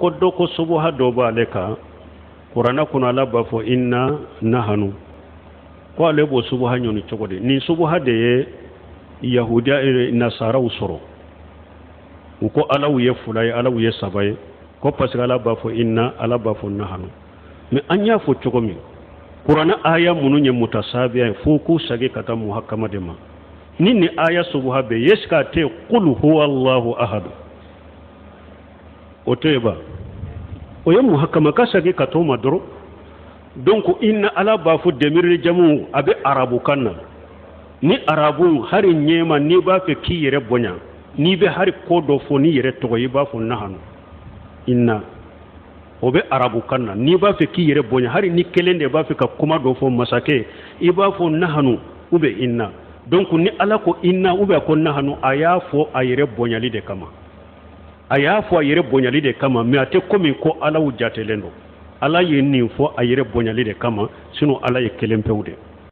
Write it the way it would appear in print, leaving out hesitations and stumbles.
ko doko subuha do ba leka qur'ana kuna la ba fo inna nahanu ko ale bo subuha nyoni chogode ni subuha de yahuda nasara usoro ko alaw ye fulay alaw ye sabay ko pasga la ba fo inna ala ba fo nahanu mais anya fo chogomi qur'ana aya mununye mutasabiya fo ku sage kata muhakkama de ma nini aya subuha be yeska te qul huwallahu ahad oteba oyo muhakkama ka sage kato madro donc inna ala ba fu demir jamu abe arabu kanna ni arabu hari nyema ni ba fe ki yere bonya ni be hari kodo fo ni yere to yi ba fu nahanu inna obe arabu kanna ni ba fe ki yere bonya hari ni kelende ba fe ka kuma do fo masake i ba fu nahanu ube inna donc ni ala ko inna ube ko nahanu aya fo ayere bonyali de kama aya fo ayere bonyali de kama mais ate komi ko ala wujatelendo ala ye nin fo ayere bonyali de kama sino ala ye kelempewde